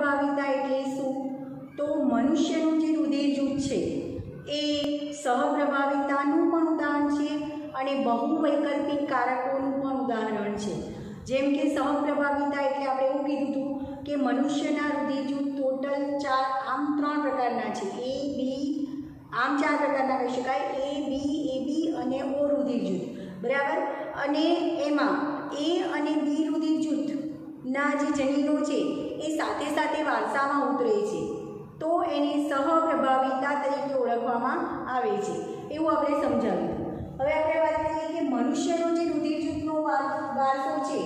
સહપ્રભાવિતા એટલે શું? તો મનુષ્યનું જે રુધિર જૂથ છે એ સહપ્રભાવિતાનું પણ ઉદાહરણ છે અને બહુવૈકલ્પિક કારકોનું પણ ઉદાહરણ છે. જેમ કે સહપ્રભાવિતા એટલે આપણે એવું કીધું હતું કે મનુષ્યના રુધિર જૂથ ટોટલ 3 પ્રકારના છે. એ બી આમ 4 પ્રકારના કહી શકાય: એ બી, એબી અને ઓ રુધિર જૂથ, બરાબર. અને એમાં એ અને બી રુધિર જૂથના જે જનીનો છે એ સાથે સાથે વારસામાં ઉતરે છે, તો એને સહપ્રભાવિતા તરીકે ઓળખવામાં આવે છે. એવું આપણે સમજાવ્યું. હવે આપણે વાત કરીએ કે મનુષ્યનો જે રુધિર જૂથનો વારસો છે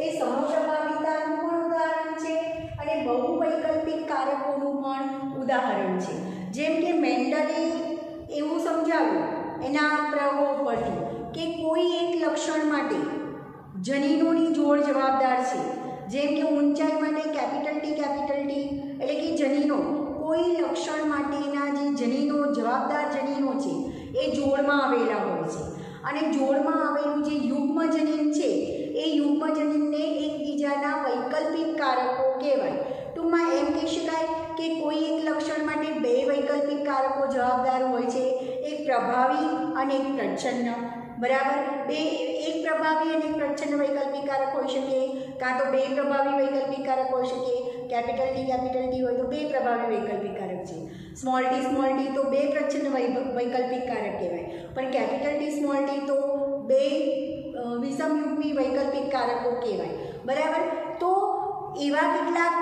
એ સહપ્રભાવિતાનું પણ ઉદાહરણ છે અને બહુવૈકલ્પિક કારકોનું પણ ઉદાહરણ છે. જેમ કે મેન્ડલે એવું સમજાવ્યું એના પ્રયોગો પરથી કે કોઈ એક લક્ષણ માટે જનીનોની જોડ જવાબદાર છે. જેમ કે ઊંચાઈ માટે કેપિટલ ટી એટલે કે જનીનો, કોઈ લક્ષણ માટેના જે જનીનો જવાબદાર જનીનો છે એ જોડમાં આવેલા હોય છે અને જોડમાં આવેલું જે યુગ્મ જનીન છે એ યુગ્મ જનીનને એકબીજાના વૈકલ્પિક કારકો કહેવાય. ટૂંકમાં એમ કહી શકાય કે કોઈ એક લક્ષણ માટે 2 વૈકલ્પિક કારકો જવાબદાર હોય છે, એક પ્રભાવી અને એક પ્રચ્છન્ન, બરાબર. એક પ્રભાવી અને એક પ્રચ્છન્ન વૈકલ્પિક કારક હોઈ શકે, કાં તો 2 પ્રભાવી વૈકલ્પિક કારક હોઈ શકે. કેપિટલ ટી હોય તો 2 પ્રભાવી વૈકલ્પિક કારક છે. સ્મોલ ટી તો 2 પ્રચ્છન્ન વૈકલ્પિક કારક કહેવાય, પણ કેપિટલ ટી તો 2 વિષમયુગ્મી વૈકલ્પિક કારકો કહેવાય, બરાબર. તો એવા કેટલાક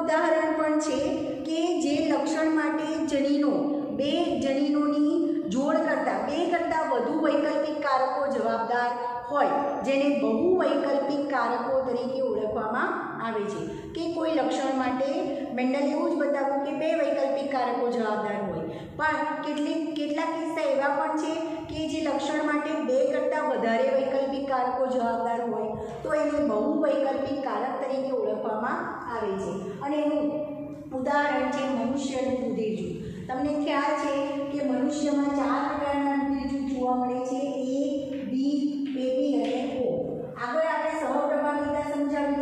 ઉદાહરણ પણ છે કે જે લક્ષણ માટે જનીનો 2 જનીનોની જોડ કરતાં 2 કરતાં વધુ વૈકલ્પિક કારકો જવાબદાર હોય, જેને બહુવૈકલ્પિક કારકો તરીકે ઓળખવામાં આવે છે. કે કોઈ લક્ષણ માટે મેન્ડલે એવું જ બતાવ્યું કે 2 વૈકલ્પિક કારકો જવાબદાર હોય, પણ કેટલાક કિસ્સા એવા પણ છે કે જે લક્ષણ માટે 2 કરતાં વધારે વૈકલ્પિક કારકો જવાબદાર હોય તો એને બહુવૈકલ્પિક કારક તરીકે ઓળખવામાં આવે છે. અને એનું ઉદાહરણ છે મનુષ્યનું રુધિર જૂથ. તમને ખ્યાલ છે કે મનુષ્યમાં 4 પ્રકારના રુધિર જૂથ જોવા મળે છે: એ, બી, એબી અને ઓ. આગળ આપણે સહપ્રભાવિતા સમજાવ્યું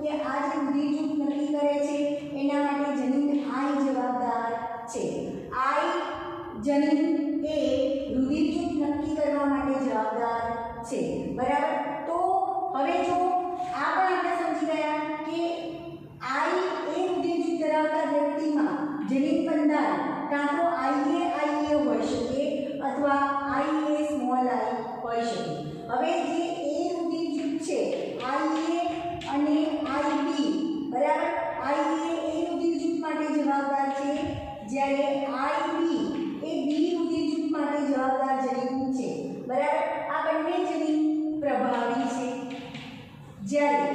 કે આ જે રુધિર જૂથ નક્કી કરે છે એના માટે જનીન આઈ જવાબદાર છે. આઈ જનીન એ રુધિર જૂથ નક્કી કરવા માટે જવાબદાર છે, બરાબર. તો હવે જો આ પણ આપણે સમજી ગયા કે આઈ એ રુધિર જૂથ ધરાવતા વ્યક્તિમાં જનીન બંધારણ કાં તો આઈએ હોઈ શકે અથવા આઈએ સ્મોલ આઈ હોઈ શકે. હવે જે એ રુધિર જૂથ છે આઈએ અને આઈબી, બરાબર. આઈએ એ રુધિર જૂથ માટે જવાબદાર છે, જ્યારે આઈબી એ બી રુધિર જૂથ માટે જવાબદાર જનીન છે, બરાબર. આ બંને જનીન પ્રભાવી છે, જ્યારે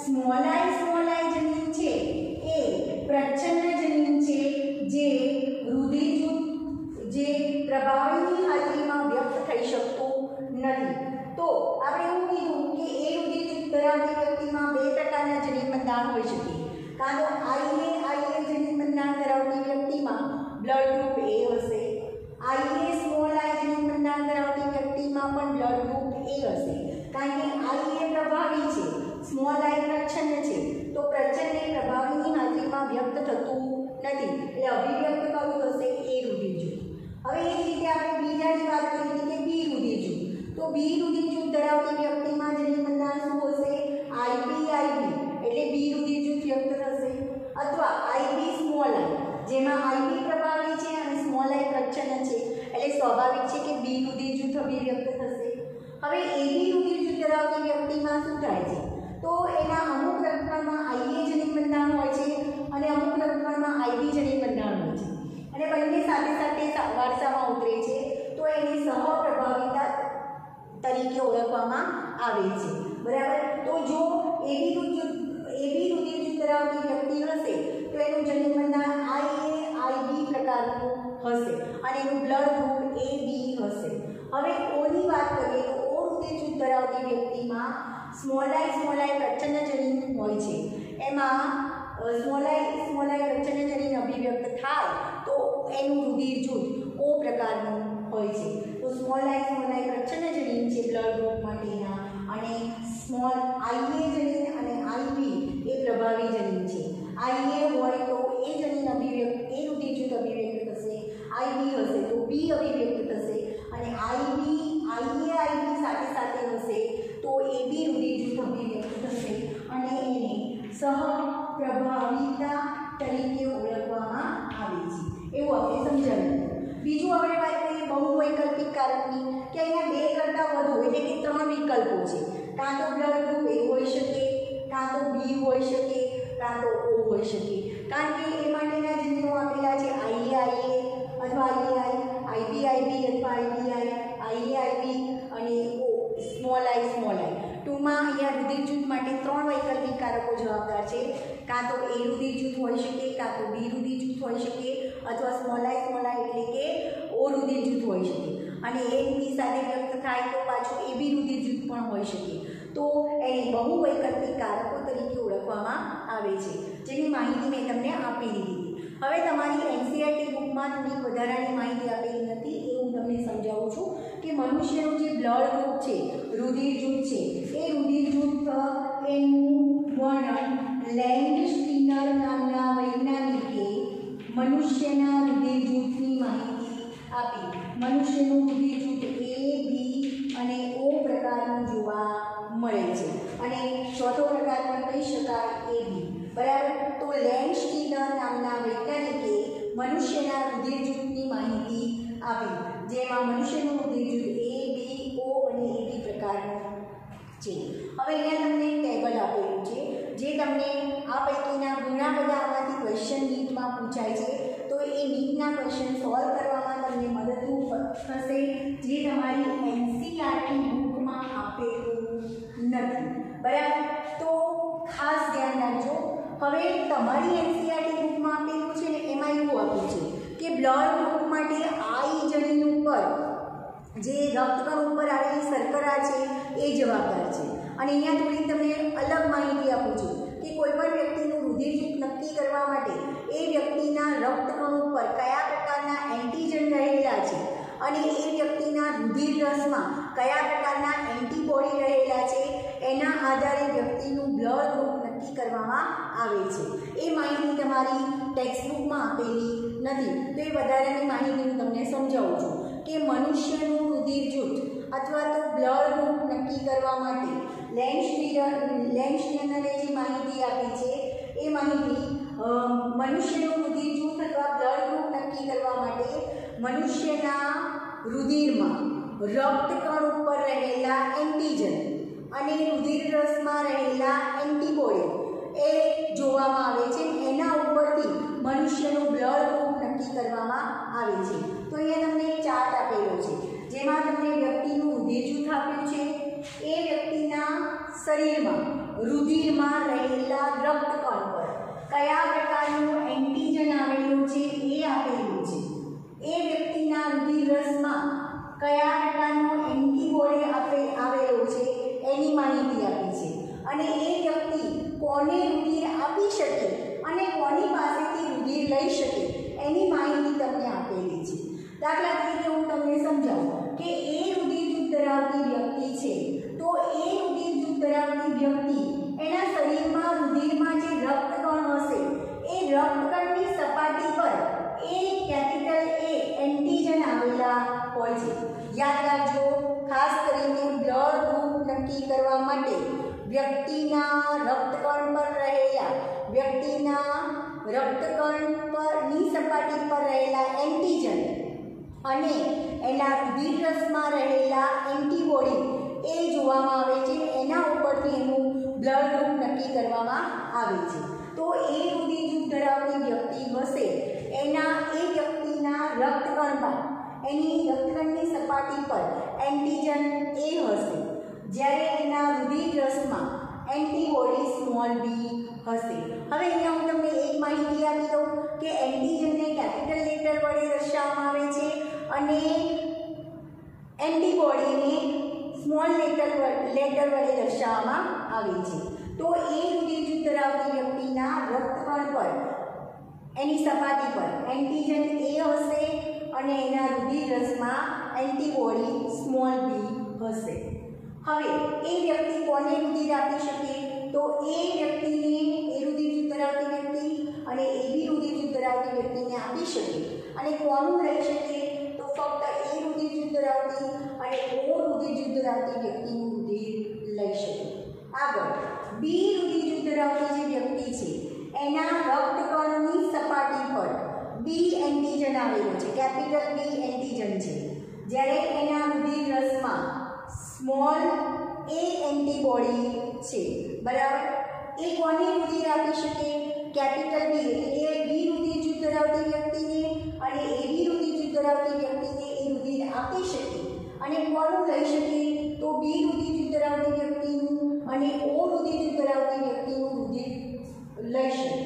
સ્મોલ આઈ જનીન છે એ પ્રચ્છન્ન જનીન છે, જે રુધિર જૂથ જે પ્રભાવીની હાજરીમાં વ્યક્ત થઈ શકતું નથી. તો આપણે એવું કીધું કે એ રુધિર જૂથ ધરાવતી વ્યક્તિમાં 2 પ્રકારના જનીન બંધારણ હોઈ શકે. કાં તો આઈએ જનીન બંધારણ ધરાવતી વ્યક્તિમાં બ્લડ ગ્રુપ એ હશે, આઈએ સ્મોલ આઈ જનીન બંધારણ ધરાવતી વ્યક્તિમાં પણ બ્લડ ગ્રુપ એ હશે. કારણ કે આઈએ પ્રભાવી છે, સ્મોલ આઈ પ્રચ્છન્ન છે, તો પ્રચ્છન્ન એ પ્રભાવીની હાજરીમાં વ્યક્ત થતું નથી, એટલે અભિવ્યક્ત કયું થશે? એ રુધિર જૂથ. હવે એ જ રીતે આપણે બીજાની વાત કરીએ કે બી રુધિર જૂથ. તો બી રુધિર જૂથ ધરાવતી વ્યક્તિમાં જનીન બંધારણ શું હશે? આઈબી એટલે બી રુધિર જૂથ વ્યક્ત થશે, અથવા આઈબી સ્મોલ આઈ, જેમાં આઈબી પ્રભાવી છે અને સ્મોલ આઈ પ્રચ્છન્ન છે, એટલે સ્વાભાવિક છે કે બી રુધિર જૂથ અભિવ્યક્ત થશે. હવે એબી રુધિર જૂથ ધરાવતી વ્યક્તિમાં શું થાય છે? તો એના અમુક રક્તકણમાં આઈએ જનીન બંધારણ હોય છે અને અમુક રક્તકણમાં આઈબી જનીન બંધારણ હોય છે, અને બંને સાથે સાથે વારસામાં ઉતરે છે, તો એની સહપ્રભાવિતા તરીકે ઓળખવામાં આવે છે, બરાબર. તો જો એબી રુધિર જૂથ ધરાવતી વ્યક્તિ હશે તો એનું જનીન બંધારણ આઈબી પ્રકારનું હશે અને એનું બ્લડ ગ્રુપ એ બી હશે. હવે ઓની વાત કરીએ તો ઓ રુધિર જૂથ ધરાવતી વ્યક્તિમાં સ્મોલ આઈ પ્રચ્છન્ન જનીન હોય છે. એમાં સ્મોલ આઈ પ્રચ્છન્ન જનીન અભિવ્યક્ત થાય તો એનું રુધિર જૂથ ઓ પ્રકારનું હોય છે. તો સ્મોલ આઈ પ્રચ્છન્ન જનીન છે બ્લડ ગ્રુપ માટેના, અને સ્મોલ આઈએ જનીન અને આઈબી એ પ્રભાવી જનીન છે. IA હોય તો A જનીન અભિવ્યક્તિ, A રુધિર જૂથ અભિવ્યક્ત થશે. IB હશે તો B અભિવ્યક્ત થશે. અને IA IB સાથે સાથે હશે તો AB રુધિર જૂથ અભિવ્યક્ત થશે. અને એને સહપ્રભાવિતા તરીકે ઓળખવામાં આવે છે. એવું આપણે સમજાવ્યું. બીજું આપણે વાત કરીએ બહુવૈકલ્પિક કારકની, કે અહીંયા બે કરતાં વધુ એટલે કે ત્રણ વિકલ્પો છે. કાં તો બ્લડ ગ્રુપ A હોઈ શકે, કાં તો B હોઈ શકે, કાં તો O હોઈ શકે. કારણ કે એ માટેના ચિહ્નો આપેલા છે IA અથવા IAI, IB અથવા IBI, IAIB અને O સ્મોલ i. ટૂંકમાં અહીંયા રુધિર જૂથ માટે ત્રણ વૈકલ્પિક કારકો જવાબદાર છે. કાં તો A રુધિર જૂથ હોઈ શકે, કાં તો B રુધિર જૂથ હોઈ શકે, અથવા સ્મોલ i એટલે કે O રુધિર જૂથ હોઈ શકે. અને A B સાથે વ્યક્ત થાય તો પાછું AB રુધિર જૂથ પણ હોઈ શકે. તો એને બહુવૈકલ્પિક કારકો તરીકે ઓળખવામાં આવે છે, જેની માહિતી મેં તમને આપી દીધી. હવે તમારી એનસીઈઆરટી બુકમાં થોડી વધારાની માહિતી આપેલી નથી, એ હું તમને સમજાવું છું કે મનુષ્યનું જે બ્લડ ગ્રુપ છે, રુધિર જૂથ છે, એ રુધિર જૂથ એનું વર્ણન લેન્ડસ્ટીનર નામના વૈજ્ઞાનિકે મનુષ્યના રુધિર જૂથની માહિતી આપી. મનુષ્યનું રુધિર જૂથ A, B અને O પ્રકારનું જોવા મળે છે. અને ચોથો પ્રકાર પણ કહી શકાય AB. બરાબર. તો લેન્ડસ્ટીનર નામના વૈજ્ઞાનિકે મનુષ્યના રુધિર જૂથની માહિતી આપી, જેમાં મનુષ્યનું રુધિર જૂથ A, B, O અને AB પ્રકારનું છે. હવે અહીંયા તમને ટેબલ આપેલું છે, જે તમને આ પૈકીના ઘણા બધા આમાંથી ક્વેશ્ચન નીટમાં પૂછાય છે. તો એ નીટના ક્વેશ્ચન સોલ્વ કરવામાં તમને મદદરૂપ થશે, જે તમારી એનસીઈઆરટી બુકમાં આપેલું નથી. બરાબર. તો ખાસ ધ્યાન રાખજો. હવે તમારી એનસીઈઆરટી બુકમાં આપેલું છે ને, એમાં એવું આપ્યું છે કે બ્લડ ગ્રુપ માટે I જનીન ઉપર જે રક્તકણ ઉપર આવેલી શર્કરા છે એ જવાબદાર છે. અને અહીંયા થોડી તમને અલગ માહિતી આપું છું કે કોઈપણ વ્યક્તિનું રુધિર જૂથ નક્કી કરવા માટે એ વ્યક્તિના રક્તકણ ઉપર કયા પ્રકારના એન્ટીજન રહેલા છે અને એ વ્યક્તિના રુધિર રસમાં કયા પ્રકારના એન્ટીબોડી રહેલા છે, એના આધારે વ્યક્તિનું બ્લડ ગ્રુપ નક્કી કરવામાં આવે છે. એ માહિતી તમારી ટેક્સ્ટબુકમાં આપેલી નથી. તો એ વધારાની માહિતી હું તમને સમજાવું છું કે મનુષ્યનું રુધિર જૂથ અથવા તો બ્લડ ગ્રુપ નક્કી કરવા માટે લેન્ડસ્ટીનરે જે માહિતી આપી છે એ માહિતી મનુષ્યનું રુધિર જૂથ અથવા બ્લડ ગ્રુપ નક્કી કરવા માટે મનુષ્યના રુધિરમાં રક્તકણ ઉપર રહેલા એન્ટીજન અને રુધિર રસમાં રહેલા એન્ટીબોડી એ જોવામાં આવે છે. એના ઉપરથી મનુષ્યનું બ્લડ ગ્રુપ નક્કી કરવામાં આવે છે. તો અહીંયા તમને એક ચાર્ટ આપેલો છે, જેમાં તમને વ્યક્તિનું રુધિર જૂથ આપ્યું છે. એ વ્યક્તિના શરીરમાં રુધિરમાં રહેલા રક્તકણ પર કયા પ્રકારનું એન્ટીજન આવેલું છે એ આપેલું છે. એ વ્યક્તિના રુધિર રસમાં કયા પ્રકારનો એન્ટીબોડી આવેલો છે એની માહિતી આપી છે. અને એ વ્યક્તિ કોને રુધિર આપી શકે અને કોની પાસેથી રુધિર લઈ શકે એની માહિતી તમને આપેલી છે. દાખલા તરીકે હું તમને સમજાવું કે એ રુધિર જૂથ ધરાવતી વ્યક્તિ છે, તો એ રુધિર જૂથ ધરાવતી વ્યક્તિ એના શરીરમાં રુધિરમાં જે રક્તકણ હશે એ રક્તકણની સપાટી પર એ કેપિટલ A એન્ટીજન આવેલા હોય છે. યાદ રાખજો, ખાસ કરીને બ્લડ ગ્રુપ નક્કી કરવા માટે વ્યક્તિના રક્તકણ પર ની સપાટી પર રહેલા એન્ટીજન અને એના રુધિર રસમાં રહેલા એન્ટીબોડી એ જોવામાં આવે છે. એના ઉપરથી એનું બ્લડ ગ્રુપ નક્કી કરવામાં આવે છે. તો એ રુધિર જૂથ ધરાવતી વ્યક્તિ હશે, એના એ વ્યક્તિના રક્તકણ પર એની રક્તકણની સપાટી પર એન્ટીજન A હશે, જ્યારે એના રુધિર રસમાં એન્ટીબોડી સ્મોલ b હશે. હવે અહીંયા હું તમને એક માહિતી આપી દઉં કે એન્ટીજનને કેપિટલ લેટર વડે દર્શાવવામાં આવે છે અને એન્ટીબોડીને સ્મોલ લેટર વડે દર્શાવવામાં આવે છે. તો એ રુધિર જૂથ ધરાવતી વ્યક્તિના રક્તકણ પર એની સપાટી પર એન્ટીજન A હશે અને એના રુધિર રસમાં એન્ટીબોડી સ્મોલ b હશે. હવે એ વ્યક્તિ કોને રુધિર આપી શકે? તો એ વ્યક્તિને, એ રુધિર જૂથ ધરાવતી વ્યક્તિ અને એબી રુધિર જૂથ ધરાવતી વ્યક્તિને આપી શકે અને કોનું લઈ શકે તો ફક્ત એ રુધિર જૂથ ધરાવતી અને ઓ રુધિર જૂથ ધરાવતી વ્યક્તિનું રુધિર લઈ શકે. આગળ બી રુધિર જૂથ ધરાવતી જે વ્યક્તિ છે એના રક્તકણની સપાટી પર બી એન્ટીજન આવેલું છે, કેપિટલ બી એન્ટીજન છે, જ્યારે એના રુધિર રસમાં સ્મોલ એ એન્ટીબોડી છે. બરાબર, એ કોને રુધિર આપી શકે? કેપિટલ બી એટલે બી રુધિર જૂથ ધરાવતી વ્યક્તિને અને એબી રુધિર જૂથ ધરાવતી વ્યક્તિને એ રુધિર આપી શકે અને કોનું લઈ શકે તો બી રુધિર જૂથ ધરાવતી વ્યક્તિનું અને ઓ રુધિર જૂથ ધરાવતી વ્યક્તિનું રુધિર લઈ શકે.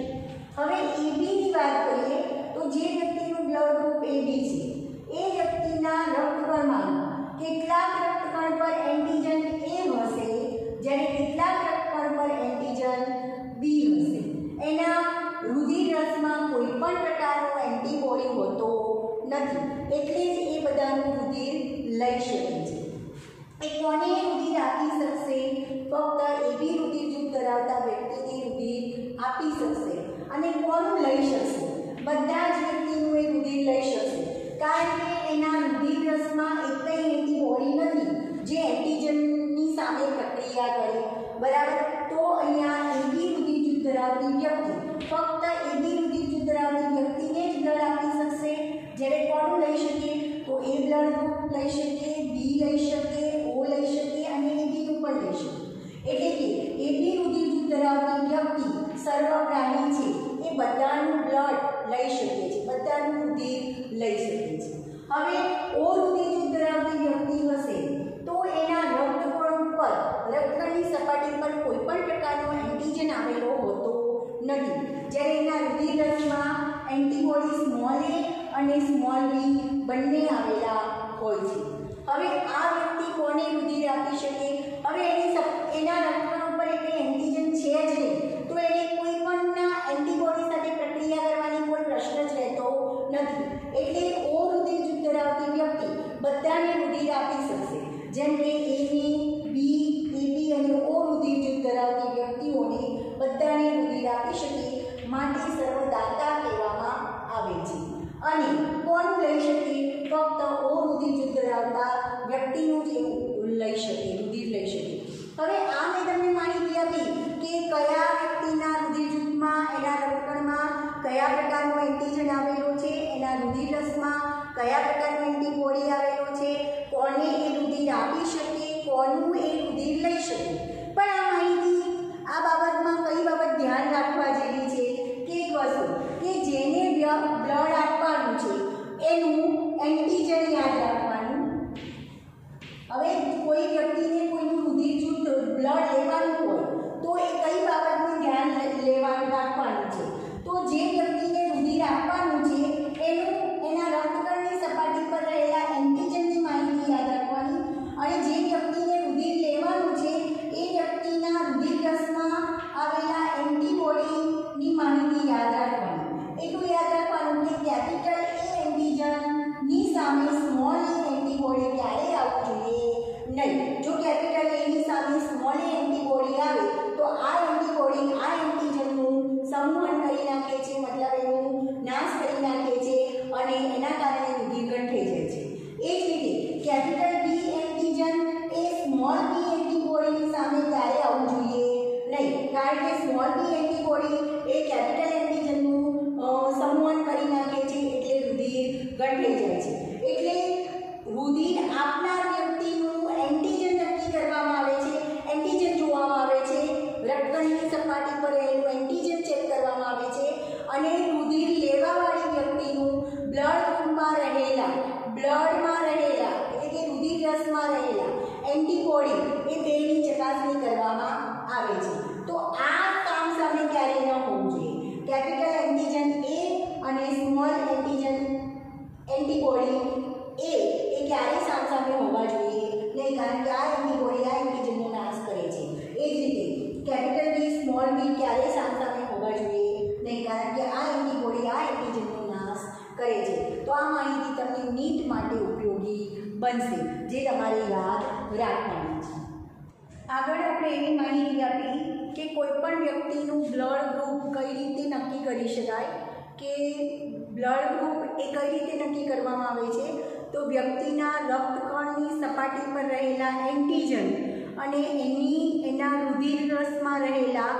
હવે એબીની વાત કરીએ તો જે વ્યક્તિનું બ્લડ ગ્રુપ એબી છે એ વ્યક્તિના રક્તકણમાં કેટલાક રક્તકણ પર એન્ટીજન એ હશે જ્યારે કેટલાક રક્તકણ પર એન્ટીજન બી હશે. એના રુધિર રસમાં કોઈ પણ પ્રકારનો એન્ટીબોડી હોતો નથી એટલે જ એ બધાનું રુધિર લઈ શકે છે. એ કોને રુધિર આપી શકશે? ફક્ત એબી રુધિર જૂથ ધરાવતા વ્યક્તિને રુધિર આપી શકશે અને કોનું લઈ શકશે? બધા જ વ્યક્તિનું એ રુધિર લઈ શકશે કારણ કે એના રુધિર રસમાં એક કંઈ એન્ટીબોડી નથી જે એન્ટીજનની સામે પ્રક્રિયા કરે. બરાબર, તો અહીંયા એબી રુધિર જૂથ ધરાવતી વ્યક્તિ ફક્ત એબી રુધિર જૂથ ધરાવતી વ્યક્તિને જ બ્લડ આપી શકશે જ્યારે કોનું લઈ શકે તો એ બ્લડ ગ્રુપ લઈ શકે, બી લઈ શકે, ઓ લઈ શકે અને એબીનું પણ લઈ શકે. એટલે કે એબી રુધિર જૂથ ધરાવતી વ્યક્તિ સર્વ પ્રાણી છે એ બધાનું બ્લડ લઈ શકે છે, બધાનું રુધિર લઈ શકે છે. હવે ઓ રુધિર જૂથ ધરાવતી વ્યક્તિ હશે તો એના રક્તકણ પર રક્તકણની સપાટી પર કોઈ પણ પ્રકારનો એન્ટીજન આવેલો હોતો નથી જ્યારે એના રુધિર રસમાં એન્ટીબોડી સ્મોલ એ અને સ્મોલ બી બંને આવેલા હોય છે. હવે આ વ્યક્તિ કોને રુધિર આપી શકે? હવે એના રક્તકણ ઉપર એક એન્ટીજન છે જ નહીં તો એને કોઈ પણના એન્ટીબોડી સાથે પ્રક્રિયા કરવાની કોઈ પ્રશ્ન જ રહેતો નથી એટલે ઓ રુધિર જૂથ ધરાવતી વ્યક્તિ બધાને રુધિર આપી શકશે જેમ કે એની બી એબી અને ઓ રુધિર જૂથ ધરાવતી વ્યક્તિઓને બધાને રુધિર આપી શકે માટે સર્વદાતા કહેવામાં આવે છે. અને કોનું લઈ શકે? ફક્ત ઓ રુધિર જૂથ ધરાવતા વ્યક્તિનું જ લઈ શકે, રુધિર લઈ શકે. હવે આ મેં તમને માહિતી આપી કે કયા વ્યક્તિના રુધિર જૂથમાં એના રક્તકણમાં કયા પ્રકારનો એન્ટીજન આવેલો છે, એના રુધિર રસમાં કયા પ્રકારનો એન્ટીબોડી આવેલો છે, કોને એ રુધિર આપી શકે, કોનું એ રુધિર લઈ શકે. પણ આ માહિતી આ બાબતમાં કઈ બાબત ધ્યાન રાખવા જેવી છે કે એક વસ્તુ કે જેને બ્લડ આપવાનું છે એનું એન્ટીજન યાદ રાખવાનું. હવે કોઈ વ્યક્તિને કોઈનું રુધિર જૂથ બ્લડ લેવાનું હોય તો એ કઈ બાબતનું ધ્યાન લેવાનું રાખવાનું છે તો જે વ્યક્તિને રુધિર આપવાનું છે એના રક્તકણની સપાટી પર રહેલા એન્ટીજનની માહિતી યાદ રાખવાની અને જે વ્યક્તિને રુધિર લેવાનું છે એ વ્યક્તિના રુધિર રસમાં આવેલા એન્ટીબોડીની માહિતી યાદ રાખવાની. એટલું યાદ રાખવાનું કે કેપિટલ એ એન્ટીજનની સામે સ્મોલ એ એન્ટીબોડી ક્યારેય આવવું જોઈએ નહીં. જો કેપિટલ એની સામે સ્મોલ એ એન્ટીબોડી આવે તો આ એન્ટીબોડી આ એન્ટીજનનું સંવહન કરી નાખે છે, મતલબ એનું નાશ કરી નાખે છે અને એના કારણે રુધિર ગંઠાઈ જાય છે. એ જ રીતે કેપિટલ બી એન્ટીજન એ સ્મોલ બી એન્ટીબોડીની સામે ક્યારે આવવું જોઈએ નહીં કારણ કે સ્મોલ બી એન્ટીબોડી એ કેપિટલ એન્ટીજનનું સંવહન કરી નાખે છે એટલે રુધિર ગંઠાઈ જાય છે. એટલે રુધિર આપનાર વ્યક્તિનું એન્ટીજન નક્કી કરવામાં આવે છે, એન્ટીજન જોવામાં આવે છે, રક્તકણની સપાટી પર રહેલું એન્ટીજન ચેક કરવામાં આવે છે અને રુધિર લેવાવાળી વ્યક્તિનું બ્લડ ગ્રુપમાં રહેલા એટલે કે રુધિર રસમાં રહેલા એન્ટીબોડી એ બેની ચકાસણી કરવામાં આવે છે. તો આ કામ સામે ક્યારેય ન હોવું જોઈએ. કેપિટલ એન્ટીજન એ અને સ્મોલ એન્ટીબોડી એ ક્યારેય સામસામે હોવા જોઈએ નહીં કારણ કે આ એન્ટીબોડી આ એન્ટીજનનો નાશ કરે છે. એ જ રીતે કેપિટલ બી સ્મોલ બી ક્યારેય સામસામે હોવા જોઈએ નહીં કારણ કે આ એન્ટીબોડી આ એન્ટીજનનો નાશ કરે છે. તો આ માહિતી તમને નીટ માટે ઉપયોગી બનશે જે તમારે યાદ રાખવાની છે. આગળ આપણે એવી માહિતી આપી કે કોઈપણ વ્યક્તિનું બ્લડ ગ્રુપ કઈ રીતે નક્કી કરી શકાય કે બ્લડ ગ્રુપ એ કઈ રીતે નક્કી કરવામાં આવે છે તો વ્યક્તિના રક્તકણની સપાટી પર રહેલા એન્ટીજન અને એના રુધિર રસમાં રહેલા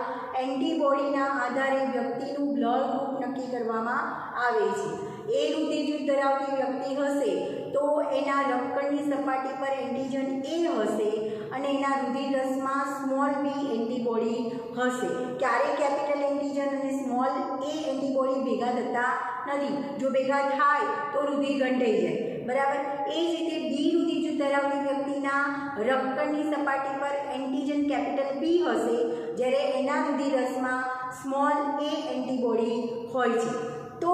એન્ટીબોડીના આધારે વ્યક્તિનું બ્લડ ગ્રુપ નક્કી કરવામાં આવે છે. એ રુધિર જૂથ ધરાવતી વ્યક્તિ હશે તો એના રક્તકણની સપાટી પર એન્ટીજન એ હશે અને એના રુધિર રસમાં સ્મોલ બી એન્ટીબોડી હશે. ક્યારેય કેપિટલ એન્ટીજન અને સ્મોલ એ એન્ટીબોડી ભેગા થતા નથી. જો ભેગા થાય તો રુધિર ગંઠાઈ જાય. બરાબર. એ જ રીતે બી રુધિર જૂથ ધરાવતી વ્યક્તિના રક્તકણની સપાટી પર એન્ટીજન કેપિટલ બી હશે જ્યારે એના રુધિર રસમાં સ્મોલ એ એન્ટીબોડી હોય છે. તો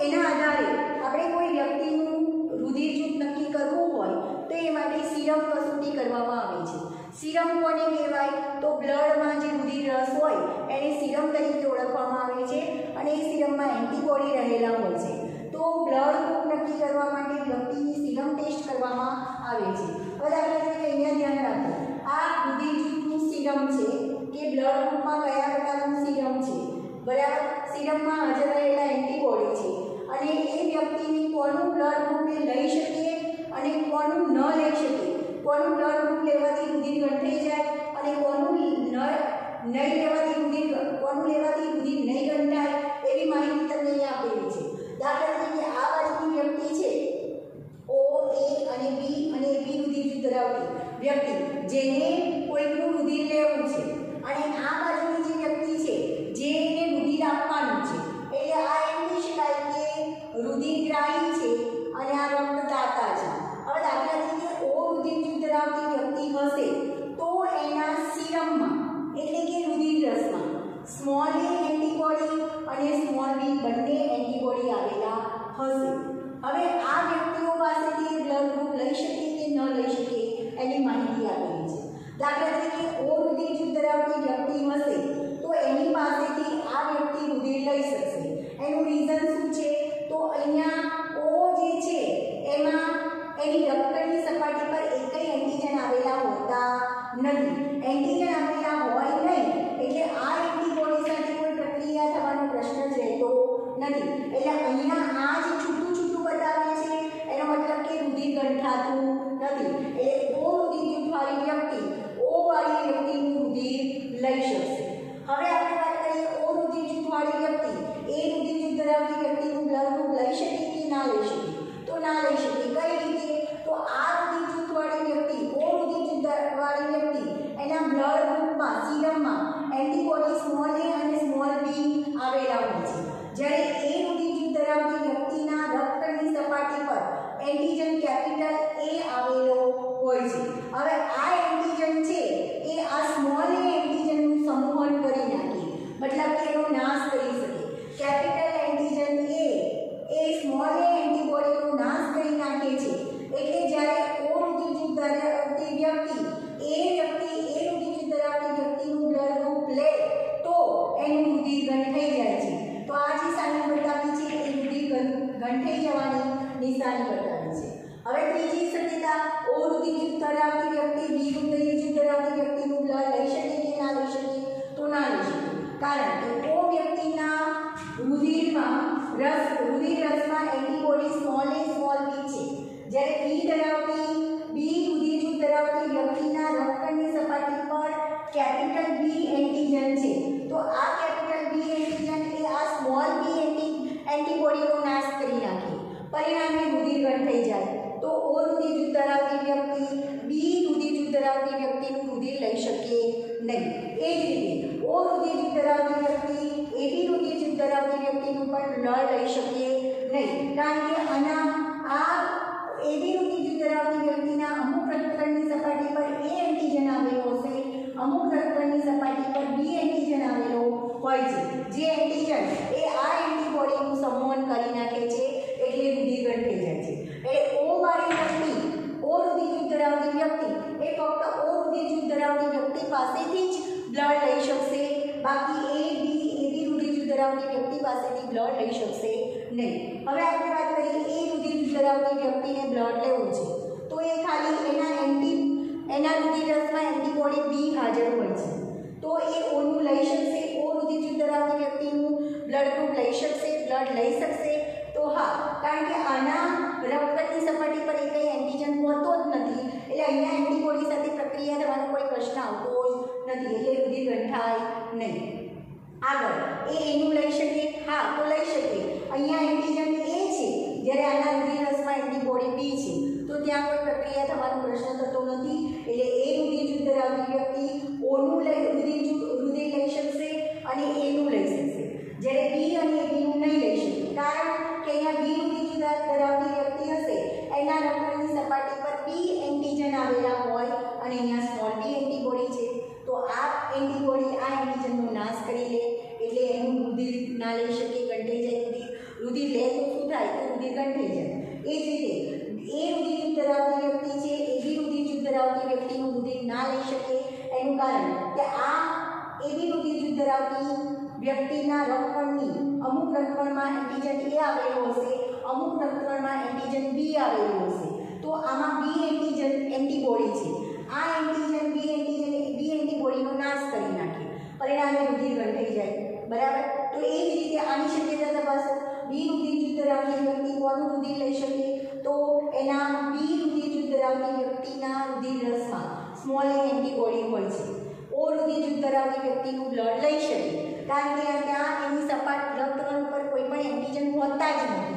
એના આધારે આપણે કોઈ વ્યક્તિનું રુધિર જૂથ નક્કી કરવું હોય તો એ માટે સીરમ કસોટી કરવામાં આવે છે. સીરમ કોને કહેવાય તો બ્લડમાં જે રુધિર રસ હોય એને સીરમ તરીકે ઓળખવામાં આવે છે અને એ સીરમમાં એન્ટીબોડી રહેલા હોય છે. તો બ્લડ ગ્રુપ નક્કી કરવા માટે વ્યક્તિની સીરમ ટેસ્ટ કરવામાં આવે છે. હવે દાખલા તરીકે અહીંયા ધ્યાન રાખો, આ રુધિર જૂથનું સીરમ છે કે બ્લડ ગ્રુપમાં કયા પ્રકારનું સીરમ છે. બરાબર. સીરમમાં હાજર રહેલા એન્ટીબોડી છે અને એ વ્યક્તિની કોનું બ્લડ ગ્રુપ એ લઈ શકે અને કોનું ન લઈ શકે, કોનું બ્લડ ગ્રુપ લેવાથી રુધિર ગંઠાઈ જાય અને કોનું લેવાથી રુધિર નહીં ગંઠાય એવી માહિતી તમને અહીંયા આપેલી છે. દાખલા તરીકે આ બાજુની વ્યક્તિ છે O A અને B અને AB રુધિર જૂથ ધરાવતી વ્યક્તિ જેને કોઈકનું રુધિર લેવું છે અને આ બાજુની જે વ્યક્તિ છે જેને રુધિર આપવાનું છે એટલે આ એમ કહી શકાય કે રુધિરગ્રાહી છે અને આ રક્તદાતા છે. હવે દાખલા તરીકે O રુધિર જૂથ ધરાવતી વ્યક્તિ હશે તો એના સીરમમાં એટલે કે રુધિર રસમાં સ્મોલ એ એન્ટીબોડી અને સ્મોલ બી બંને એન્ટીબોડી આવેલા હશે. હવે આ વ્યક્તિઓ પાસેથી બ્લડ ગ્રુપ લઈ શકે કે ન લઈ શકે એની માહિતી આપેલી છે. દાખલા તરીકે O રુધિર જૂથ ધરાવતી વ્યક્તિ હશે તો એની પાસેથી આ વ્યક્તિ રુધિર લઈ શકશે. એનું રીઝન શું છે તો અહીંયા O જે છે એમાં એની રક્તકણની સપાટી પર એકય એન્ટીજન આવેલા હોતા નથી. એન્ટીજન આવેલા હોય નહીં એટલે આ એન્ટીબોડી સાથે કોઈ પ્રક્રિયા થવાનો પ્રશ્ન જ રહેતો નથી. એટલે અહીંયા આ જે છૂટું છૂટું બતાવે છે એનો મતલબ કે રુધિર ગંઠાતું નથી. એટલે O રુધિર જૂથવાળી વ્યક્તિ O વાળી વ્યક્તિનું રુધિર લઈ શકશે. હવે આપણે વાત કરીએ O રુધિર જૂથવાળી વ્યક્તિ એ રુધિર જૂથ ધરાવતી વ્યક્તિનું બ્લડ ગ્રુપ લઈ શકે કે ના લઈ શકે તો ના લઈ શકે. કઈ રીતે તો આ રુધિર જૂથવાળી વ્યક્તિ O રુધિર જૂથવાળી વ્યક્તિ એના બ્લડ ગ્રુપમાં સીરમમાં એન્ટીબોડી સ્મોલ એ અને સ્મોલ બી આવેલા હોય છે જ્યારે એ રુધિર જૂથ ધરાવતી વ્યક્તિના રક્તકણની સપાટી પર એન્ટીજન કેપિટલ એ આવેલો હોય છે. હવે આ એન્ટીજન છે એ આ સ્મોલ એ એન્ટીજનનું સંમોહન કરી નાખે મતલબ કે એનો નાશ કરી શકે. કેપિટલ એન્ટીજન એ સ્મોલ એ એન્ટીબોડીનો નાશ કરી નાખે છે એટલે જ્યારે O રુધિર જૂથ ધરાવતી વ્યક્તિ એ રુધિર જૂથ ધરાવતી વ્યક્તિનું બ્લડ ગ્રુપ લે તો એનું રુધિર ગંઠાઈ જાય છે. તો આ જે નિશાની બતાવી છે એ રુધિર ગંઠાઈ જવાની નિશાની બતાવી છે. હવે ત્રીજી શક્યતા O રુધિર જૂથ ધરાવતી વ્યક્તિ B રુધિર જૂથ ધરાવતી વ્યક્તિનું બ્લડ લઈ શકે કે ના લઈ શકે તો ના લઈ શકે. કારણ કે O વ્યક્તિના રુધિર રસમાં એન્ટીબોડી સ્મોલ એ સ્મોલ બી છે જ્યારે B રુધિર જૂથ ધરાવતી વ્યક્તિના રક્તકણની સપાટી પર કેપિટલ બી એન્ટીજન છે. તો આ કેપિટલ બી એન્ટીજન એ આ સ્મોલ બી એન્ટીબોડીનો નાશ કરી નાખે પરિણામે રુધિર ગંઠાઈ જાય. તો O રુધિર જૂથ ધરાવતી વ્યક્તિ B રુધિર જૂથ ધરાવતી વ્યક્તિનું રુધિર લઈ શકે નહીં. એ જ રીતે O રુધિર જૂથ ધરાવતી વ્યક્તિ AB રુધિર જૂથ ધરાવતી વ્યક્તિનું પણ બ્લડ લઈ શકે નહીં કારણ કે આ AB રુધિર જૂથ ધરાવતી વ્યક્તિના અમુક રક્તકણની સપાટી પર A એન્ટીજન આવેલો હશે, અમુક રક્તકણની સપાટી પર B એન્ટીજન આવેલો હોય છે જે એન્ટીજન એ આ એન્ટીબોડીનું સંમોહન કરી નાખે છે એટલે રુધિર ગંઠાઈ જાય છે. એટલે O વાળી વ્યક્તિ O રુધિર જૂથ ધરાવતી વ્યક્તિ એ ફક્ત O રુધિર જૂથ ધરાવતી વ્યક્તિ પાસેથી જ બ્લડ લઈ શકશે, બાકી AB રુધિર જૂથ ધરાવતી વ્યક્તિ પાસેથી બ્લડ લઈ શકશે નહીં. હવે આપણે વાત કરીએ A રુધિર જૂથ ધરાવતી વ્યક્તિને બ્લડ લેવું છે તો એ ખાલી એના રુધિર રસમાં એન્ટીબોડી B હાજર હોય છે તો એ ઓનું લઈ શકશે, ઓ રુધિર જૂથ ધરાવતી વ્યક્તિનું બ્લડ ગ્રુપ લઈ શકશે, બ્લડ લઈ શકશે? તો હા, કારણ કે આના રક્તની સપાટી પર એ કંઈ એન્ટીજન હોતો જ નથી, એટલે અહીંયા એન્ટીબોડી સાથે પ્રક્રિયા થવાનો કોઈ પ્રશ્ન આવતો જ નથી, એટલે રુધિર ગંઠાય નહીં. આગળ એ એનું લઈ શકે? હા, તો લઈ શકે. અહીંયા એન્ટીજન એ છે, જ્યારે આના રુધિર રસમાં એન્ટીબોડી બી છે, તો ત્યાં કોઈ પ્રક્રિયા થવાનો પ્રશ્ન થતો નથી, એટલે એ રુધિર જૂથ ધરાવતી વ્યક્તિ ઓનું રુધિર લઈ શકશે અને એનું લઈ શકશે, જ્યારે બી અને એબીનું નહીં લઈ શકે. કારણ કે અહીંયા બી રુધિર જૂથ ધરાવતી વ્યક્તિ હશે, એના રક્તની સપાટી પર બી એન્ટીજન આવેલા હોય અને અહીંયા સ્મોલ બી એન્ટીબોડી છે, તો આ એન્ટીબોડી આ એન્ટીજનનો નાશ કરી લે, એટલે એનું રુધિર ના લઈ શકે, ગંઠાઈ જાય. રુધિર લે તો શું થાય? તો રુધિર ગંઠાઈ જાય. એ જ રીતે એ રુધિર જૂથ ધરાવતી વ્યક્તિ છે, એ બી રુધિર જૂથ ધરાવતી વ્યક્તિનું રુધિર ના લઈ શકે. એનું કારણ કે આ એવી રુધિર જૂથ ધરાવતી વ્યક્તિના રક્તકણની અમુક રક્તકણમાં એન્ટીજન એ આવેલું હશે, અમુક રક્તકણમાં એન્ટીજન બી આવેલું હશે, તો આમાં બી એન્ટીબોડી છે. આ એન્ટીજન બી એન્ટીબોડીનો નાશ કરી નાખે, પરિણામે રુધિર ગંઠાઈ જાય. બરાબર? તો એ જ રીતે આની શક્યતા તપાસો. બી રુધિર જૂથ ધરાવતી વ્યક્તિ કોનું રુધિર લઈ શકે? તો એના બી રુધિર જૂથ ધરાવતી વ્યક્તિના રુધિર રસમાં સ્મોલ એ એન્ટીબોડી હોય છે. ઓ રુધિર જૂથ ધરાવતી વ્યક્તિનું બ્લડ લઈ શકે, કારણ કે ત્યાં એની સપાટ રક્તકણ ઉપર કોઈ પણ એન્ટીજન હોતા જ નથી.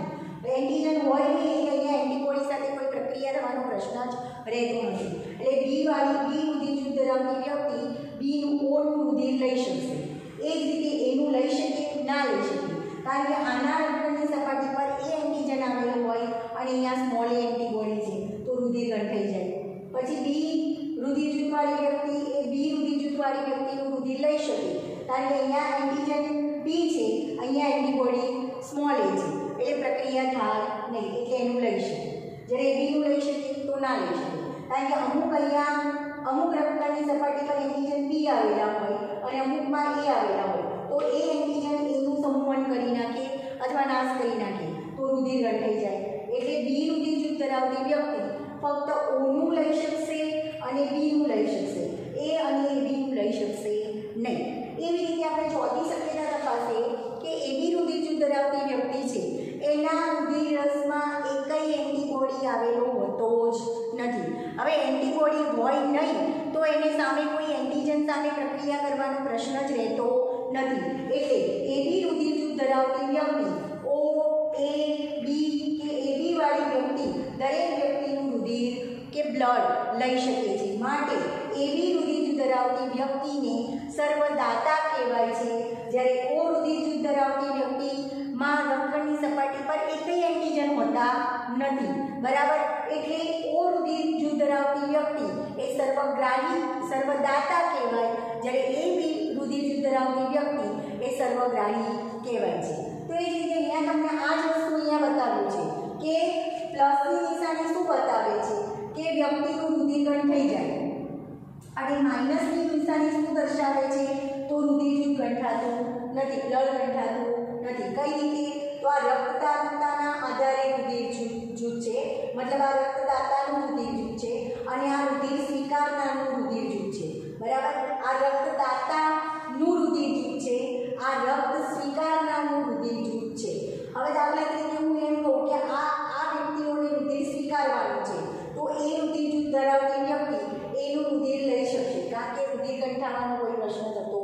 એન્ટીજન હોય નહીં એટલે અહીંયા એન્ટીબોડી સાથે કોઈ પ્રક્રિયા થવાનો પ્રશ્ન જ રહેતો નથી. એટલે બી રુધિર જૂથ ધરાવતી વ્યક્તિ બીનું ઓનું રુધિર લઈ શકશે. એ જ રીતે એનું લઈ શકે? ના લઈ શકે, કારણ કે આના રક્તની સપાટી પર એ એન્ટીજન આવેલું હોય અને અહીંયા સ્મોલ એન્ટીબોડી છે, તો રુધિર ગંઠાઈ જાય. પછી બી રુધિર જૂથવાળી વ્યક્તિ એ બી રુધિર જૂથવાળી વ્યક્તિનું રુધિર લઈ શકે, કારણ કે અહીંયા એન્ટીજન બી છે, અહીંયા એન્ટીબોડી સ્મોલ એ છે, એટલે પ્રક્રિયા થાય નહીં, એટલે એનું લઈ શકે. જ્યારે બીનું લઈ શકે તો ના લઈ શકે, કારણ કે અમુક રક્તની સપાટી પર એન્ટીજન બી આવેલા હોય અને અમુકમાં એ આવેલા હોય, તો એ એન્ટીજન એનું સંવહન કરી નાખે અથવા નાશ કરી નાખે, તો રુધિર ગંઠાઈ જાય. એટલે બી રુધિર જૂથ ધરાવતી વ્યક્તિ ફક્ત ઓનું લઈ શકશે અને બીનું લઈ શકશે, એ અને બીનું લઈ શકશે નહીં. એવી રીતે આપણે ચોથી શક્યતા તપાસે કે એબી રુધિર જૂથ ધરાવતી વ્યક્તિ છે, એના રુધિર રસમાં એકઈ એન્ટીબોડી આવેલો હોતો જ નથી. હવે એન્ટીબોડી હોય નહીં તો એને સામે કોઈ એન્ટીજન સામે પ્રક્રિયા કરવાનો પ્રશ્ન જ રહેતો નથી. એટલે એબી રુધિર જૂથ ધરાવતી વ્યક્તિ ઓ એ બી કે એબી વાળી વ્યક્તિ દરેક વ્યક્તિનું રુધિર કે બ્લડ લઈ શકે છે. માટે એબી રુધિર જૂથ ધરાવતી વ્યક્તિને સર્વદાતા કહેવાય છે, જ્યારે ઓ રુધિર જૂથ ધરાવતી વ્યક્તિમાં રક્તની સપાટી પર એકઈ એન્ટીજન હોતા નથી. બરાબર? એટલે ઓ રુધિર જૂથ ધરાવતી વ્યક્તિ એ સર્વદાતા કહેવાય, જ્યારે એ બી રુધિર જૂથ ધરાવતી વ્યક્તિ એ સર્વગ્રાહી કહેવાય છે. તો એ જ રીતે અહીંયા તમને આ જ વસ્તુ અહીંયા બતાવ્યું છે કે પ્લસની નિશાની શું બતાવે છે કે વ્યક્તિનું રુધિર ગંઠાઈ જાય, અને માઇનસની નિશાની શું દર્શાવે છે? તો રુધિર જૂથ ગંઠાતું નથી, બ્લડ ગંઠાતું નથી. કઈ રીતે? તો આ રક્તદાતાના આધારે રુધિર જૂથ છે, મતલબ આ રક્તદાતાનું રુધિર જૂથ છે અને આ રુધિર સ્વીકારનારનું રુધિર જૂથ છે. બરાબર? આ રક્તદાતાનું રુધિર જૂથ છે, આ રક્ત સ્વીકારનારનું રુધિર જૂથ છે. હવે દાખલા તરીકે હું એમ કહું કે આ વ્યક્તિઓને રુધિર સ્વીકારવાનું છે, તો એ રુધિર જૂથ ધરાવતી વ્યક્તિ એનું રુધિર લઈ શકશે, કારણ કે રુધિર ગંઠાવાનો કોઈ પ્રશ્ન થતો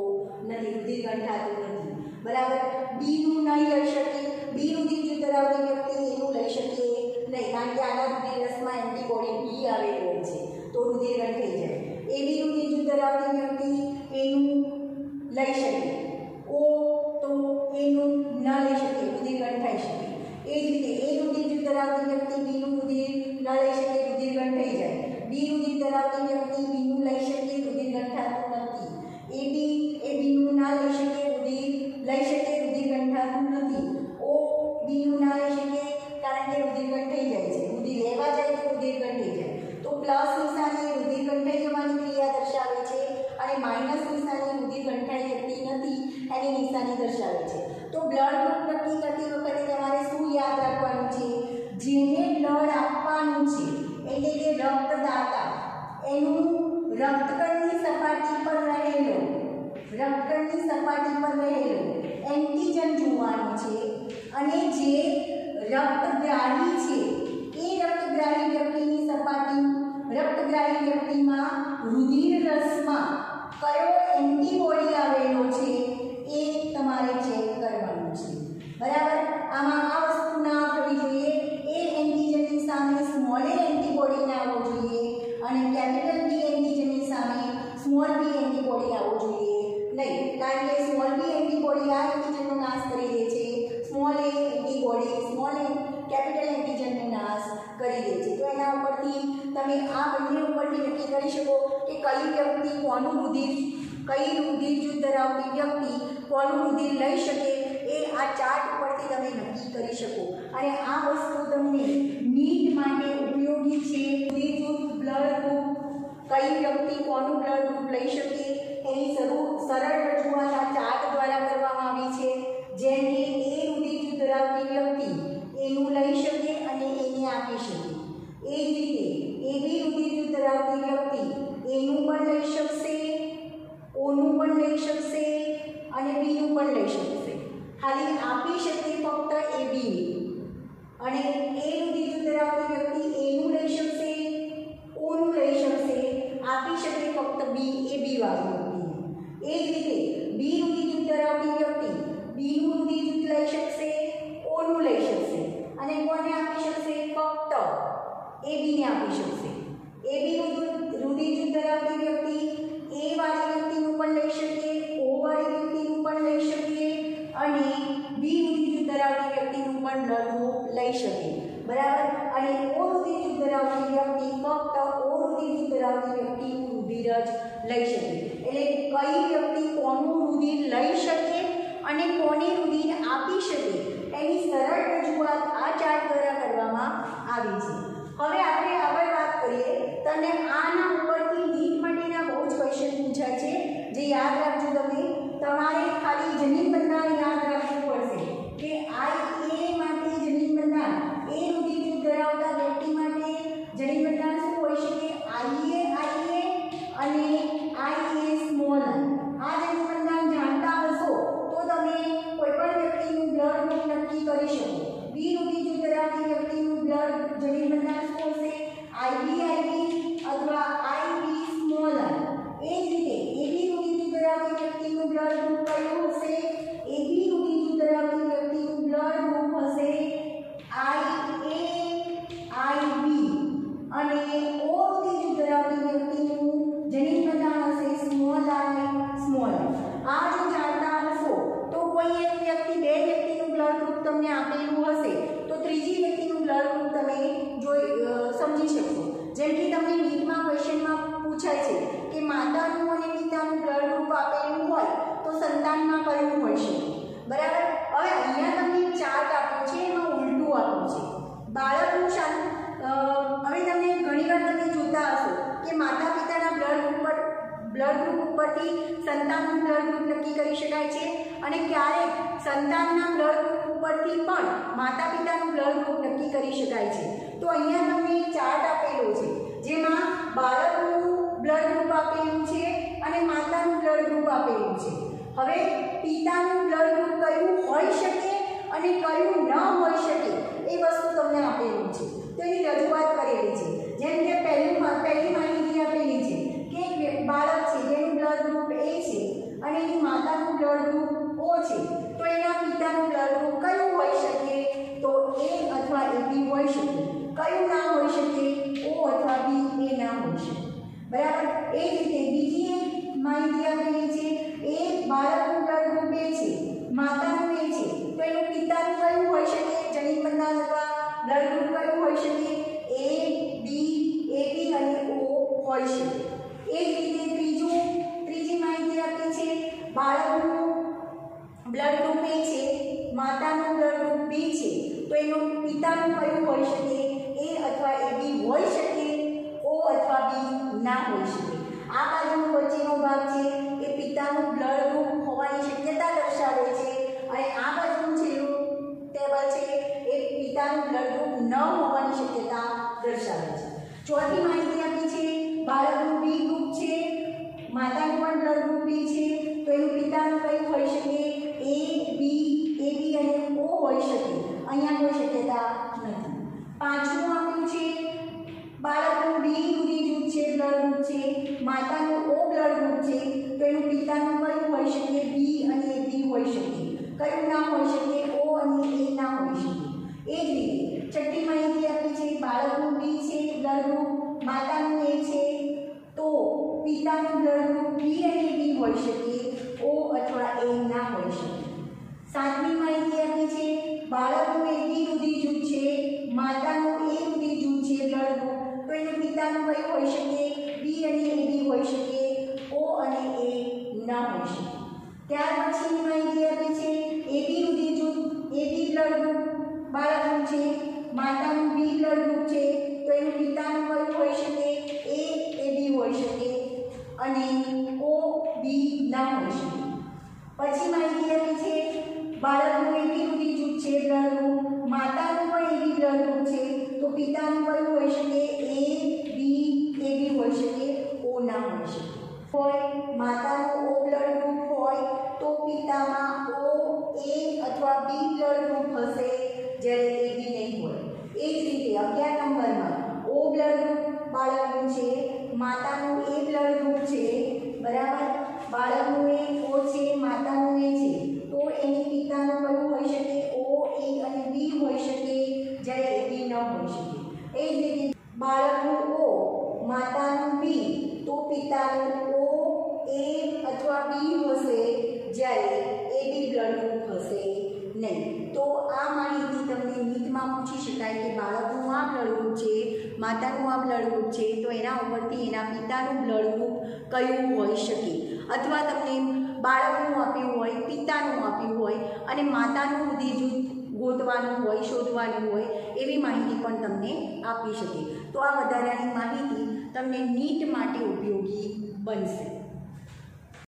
નથી, રુધિર ગંઠાતું નથી. બરાબર? બીનું નહીં લઈ શકે, બી રુધિર જૂથ ધરાવતી વ્યક્તિ એનું લઈ શકે નહીં, કારણ કે આના રુધિર રસમાં એન્ટીબોડી બી આવેલી હોય છે, તો રુધિર ગંઠાઈ જાય. એ બી રુધિર જૂથ ધરાવતી વ્યક્તિ એનું લઈ શકે, ઓ તો એનું ન લઈ શકે, રુધિર ગંઠાઈ શકે. એ જ રીતે એ રુધિર જૂથ ધરાવતી વ્યક્તિ બીનું રુધિર ન લઈ શકે, રુધિર ગંઠાઈ જાય. બી રુધિર ધરાવતી વ્યક્તિ બીનું લઈ શકે, રુધિર ગંઠાતું નથી. એ બીનું ના લઈ શકે, રુધિર લઈ શકે, રુધિર ગંઠાતું નથી. ઓ બીનું ના લઈ શકે, કારણ કે રુધિર ગંઠાઈ જાય છે, રુધિર લેવા જાય તો રુધિર ગંઠાઈ જાય. તો પ્લસ નિશાની રુધિર ગંઠાઈ જવાની ક્રિયા દર્શાવે છે અને માઇનસ નિશાની રુધિર ગંઠાઈ જતી નથી એની નિશાની દર્શાવે છે. તો બ્લડ ગ્રુપ નક્કી કરતી વખતે તમારે શું યાદ રાખવાનું છે? જેને બ્લડ આપવાનું છે એટલે કે રક્તદાતા એનું રક્તકણની સપાટી પર રહેલો રક્તકણની સપાટી પર રહેલો એન્ટીજન જોવાનો છે અને જે રક્તગ્રાહી છે એ રક્તગ્રાહી વ્યક્તિની સપાટી રક્તગ્રાહી વ્યક્તિમાં રુધિર રસમાં કયો એન્ટીબોડી આવેલો છે એ તમારે ચેક કરવાનું છે, બરાબર। આમાં આ વસ્તુ ના થવી જોઈએ, એ એન્ટીજનની સામે સ્મોલ એ એન્ટીબોડી ના આવવો જોઈએ અને કેપિટલ બી એન્ટીજનની સામે સ્મોલ બી એન્ટીબોડી આવવો જોઈએ નહીં, કારણ કે સ્મોલ બી એન્ટીબોડી આ એન્ટીજનનો નાશ કરી દે છે, સ્મોલ એ એન્ટીબોડી સ્મોલ એ કેપિટલ એન્ટીજનનો નાશ કરી દે છે। તો એના ઉપરથી તમે આ બંને ઉપરથી નક્કી કરી શકો કે કઈ વ્યક્તિ કોનું રુધિર કઈ રુધિર જૂથ ધરાવતી વ્યક્તિ કોનું રુધિર લઈ શકે એ આ ચાર્ટ ઉપરથી તમે નક્કી કરી શકો। અને આ વસ્તુ તમને નીટ માટે ઉપયોગી છે। રુધિર જૂથ બ્લડ ગ્રુપ કઈ વ્યક્તિ કોનું બ્લડ ગ્રુપ લઈ શકે એની સરળ રજૂઆત આ ચાર્ટ દ્વારા કરવામાં આવી છે, જેમ કે એ રુધિર જૂથ ધરાવતી વ્યક્તિ એનું લઈ શકે અને એને આપી શકે, એ જ રીતે એબી રુધિર જૂથ ધરાવતી વ્યક્તિ એનું પણ લઈ શકશે, ઓનું પણ લઈ શકશે અને બીનું પણ લઈ શકશે, ખાલી આપી શકે ફક્ત એબી અને એ રુધિર જૂથ ધરાવતી વ્યક્તિ એનું લઈ શકશે, ઓનું લઈ શકશે, આપી શકે ફક્ત બી એબી વાળી વ્યક્તિ। એ જ રીતે બી રુધિર જૂથ ધરાવતી વ્યક્તિ બીનું રુધિર જૂથ લઈ શકશે, ઓનું લઈ શકશે અને કોને આપી શકશે ફક્ત એબીને આપી શકશે। એબી રુધિર જૂથ ધરાવતી વ્યક્તિ એ વાળી વ્યક્તિનું પણ લઈ શકે, ઓ વાળી વ્યક્તિનું પણ લઈ શકે અને બી રુધિર જૂથ ધરાવતી વ્યક્તિનું પણ બ્લડ ગ્રુપ લઈ શકે, બરાબર। અને ઓ રુધિર જૂથ ધરાવતી વ્યક્તિ ફક્ત ઓ રુધિર જૂથ ધરાવતી વ્યક્તિનું રુધિર જ લઈ શકે। એટલે કઈ વ્યક્તિ કોનું રુધિર લઈ શકે અને કોને રુધિર આપી શકે એની સરળ રજૂઆત આ ચાર્ટ દ્વારા કરવામાં આવી છે। હવે આપણે આગળ વાત કરીએ, તને આના ઉપરથી નીટ માટેના બહુ જ ક્વેશ્ચન પૂછાય છે, જે યાદ રાખજો તમે, તમારે ખાલી જનીન બંધારણ યાદ રાખવું પડશે કે આઈએ માટે જનીન બંધારણ એ રુધિર જૂથ ધરાવતા વ્યક્તિ માટે જનીન બંધારણ શું હોઈ શકે, આઈએ અને આઈએ સ્મોલ આ જનીન બંધારણ જાણતા હશો તો તમે કોઈ પણ વ્યક્તિનું બ્લડ ગ્રુપ નક્કી કરી શકો। બી રુધિર જૂથ ધરાવતી વ્યક્તિનું બ્લડ જનીન બંધારણ શું હશે, આઈબી અથવા આઈબી સ્મોલ। એ જ રીતે એબી રુધિર જૂથ ધરાવતી વ્યક્તિનું બ્લડ ગ્રુપ કયું હશે, એબી રુધિર જૂથ ધરાવતી વ્યક્તિનું બ્લડ ગ્રુપ હશે આઈબી અને ઓ રુધિર જૂથ ધરાવતી વ્યક્તિનું જનીન બંધારણ હશે સ્મોલ। આ જો જાણતા હશો તો કોઈ એક વ્યક્તિ બે વ્યક્તિનું બ્લડ ગ્રુપ તમને આપેલું હશે તો ત્રીજી વ્યક્તિનું બ્લડ ગ્રુપ તમે સમજી શકશો। જેમ કે તમને નીટમાં ક્વેશ્ચનમાં પૂછાય છે કે માતાનું અને પિતાનું બ્લડ ગ્રુપ આપેલું હોય તો સંતાનમાં કયું હોઈ શકે, બરાબર। હવે અહીંયા તમને ચાર્ટ આપ્યો છે, એમાં ઉલટું આપ્યું છે બાળકનું હવે તમને ઘણીવાર તમે જોતા હશો કે માતા પિતાના બ્લડ ગ્રુપ ઉપરથી સંતાનનું બ્લડ ગ્રુપ નક્કી કરી શકાય છે અને ક્યારેક સંતાનના બ્લડ ગ્રુપ ઉપરથી પણ માતા પિતાનું બ્લડ ગ્રુપ નક્કી કરી શકાય છે। તો અહીંયા તમને એક ચાર્ટ આપેલો છે જેમાં બાળકનું બ્લડ ગ્રુપ આપેલું છે અને માતાનું બ્લડ ગ્રુપ આપેલું છે। હવે પિતાનું બ્લડ ગ્રુપ કયું હોઈ શકે અને કયું ન હોઈ શકે એ વસ્તુ તમને આપેલું છે, તો એની રજૂઆત કરેલી છે। જેમ કે પહેલી માહિતી આપેલી છે કે એક બાળક છે જેનું બ્લડ ગ્રુપ એ છે અને એની માતાનું બ્લડ ગ્રુપ ઓ છે, તો એના પિતાનું બ્લડ ગ્રુપ કયું હોઈ શકે, તો એ અથવા એબી હોઈ શકે, કયું ના હોઈ શકે, ઓ અથવા બી એ ના હોઈ શકે, બરાબર। એ જ રીતે બીજી એક માહિતી આપેલી છે, એ બાળકનું બ્લડ ગ્રુપ એ છે, માતાનું એ છે, તો એનું પિતાનું કયું હોઈ શકે, જનીન બંધારણ અથવા બ્લડ ગ્રુપ કયું હોઈ શકે, એ બી એબી અને ઓ હોઈ શકે। એ જ રીતે ત્રીજી માહિતી આપી છે, બાળકનું બ્લડ ગ્રુપ એ છે, માતાનું બ્લડ ગ્રુપ બી છે, તો એનું પિતાનું કયું હોઈ શકે, એ અથવા એબી હોઈ શકે, ઓ અથવા બી ના હોઈ શકે। આ બાજુનો વચ્ચેનો ભાગ છે એ પિતાનું બ્લડ ગ્રુપ હોવાની શક્યતા દર્શાવે છે અને આ બાજુનું છેલ્લું ટેબલ છે એ પિતાનું બ્લડ ગ્રુપ ન હોવાની શક્યતા દર્શાવે છે। ચોથી માહિતી આપી છે, બાળકનું બી ગ્રુપ છે, માતાનું પણ બ્લડ ગ્રુપ બી છે, તો એનું હોઈ શકે, અહીંયા કોઈ શક્યતા નથી. પાંચમું આપ્યું છે બાળકનું બી રુધિર જૂથ છે, બ્લડ ગ્રુપ છે, માતાનું ઓ બ્લડ ગ્રુપ છે, તો એનું પિતાનું કયું હોઈ શકે? બી અને બી હોઈ શકે. કયું ના હોઈ શકે? ઓ અને એ ના હોઈ શકે. એ જ રીતે છઠ્ઠી માહિતી આપી છે બાળકનું બી છે બ્લડ ગ્રુપ, માતાનું એ છે, તો પિતાનું બ્લડ ગ્રુપ બી અને બી હોઈ શકે, ઓ અથવા એ ના હોઈ શકે. સાતમી માહિતી આપી છે બાળકનું એ બી રુધિર જૂથ છે, માતાનું એ રુધિર જૂથ છે બ્લડ ગ્રુપ, તો એનું પિતાનું કયું હોઈ શકે? બી અને એ બી હોઈ શકે, ઓ અને એ ના હોઈ શકે. ત્યાર પછીની માહિતી આપી છે એબી રુધિર જૂથ, એબી બ્લડ ગ્રુપ બાળકનું છે, માતાનું બી બ્લડ ગ્રુપ છે, તો એનું પિતાનું કયું હોઈ શકે? એ એબી હોઈ શકે અને ઓ બી ના હોઈ શકે. પછી માહિતી આપી છે બાળકનું એબી રુધિર જૂથ છે બ્લડ ગ્રુપ, માતાનું પણ એબી બ્લડ ગ્રુપ છે, તો પિતાનું કયું હોઈ શકે? એ બી એબી હોઈ શકે, ઓ ના હોઈ શકે. હોય માતાનું ઓ બ્લડ ગ્રુપ હોય તો પિતામાં ઓ એ અથવા બી બ્લડ ગ્રુપ હશે, જ્યારે એ બી નહીં હોય. એ જ રીતે 11 નંબરમાં ઓ બ્લડ ગ્રુપ બાળકનું છે, માતાનું એ બ્લડ ગ્રુપ છે, બરાબર, બાળકનું એ ઓ છે, માતાનું એ છે, તો એની પિતાનું કયું હોઈ શકે? ઓ એ અને બી હોઈ શકે, જ્યારે એ બી ન હોઈ શકે. એ જ રીતે બાળકનું ઓ માતાનું બી, તો પિતાનું ઓ એ અથવા બી હશે, જ્યારે એ બી બ્લડ ગ્રુપ હશે નહીં. તો આ માહિતી તમને નીટમાં પૂછી શકાય કે બાળકનું આ બ્લડ ગ્રુપ છે, માતાનું આ બ્લડ ગ્રુપ છે, તો એના ઉપરથી એના પિતાનું બ્લડ ગ્રુપ કયું હોઈ શકે, અથવા તમને બાળકનું આપ્યું હોય, પિતાનું આપ્યું હોય અને માતાનું રુધિર જૂથ ગોતવાનું હોય, શોધવાનું હોય, એવી માહિતી પણ તમને આપી શકે. તો આ વધારાની માહિતી તમને નીટ માટે ઉપયોગી બનશે.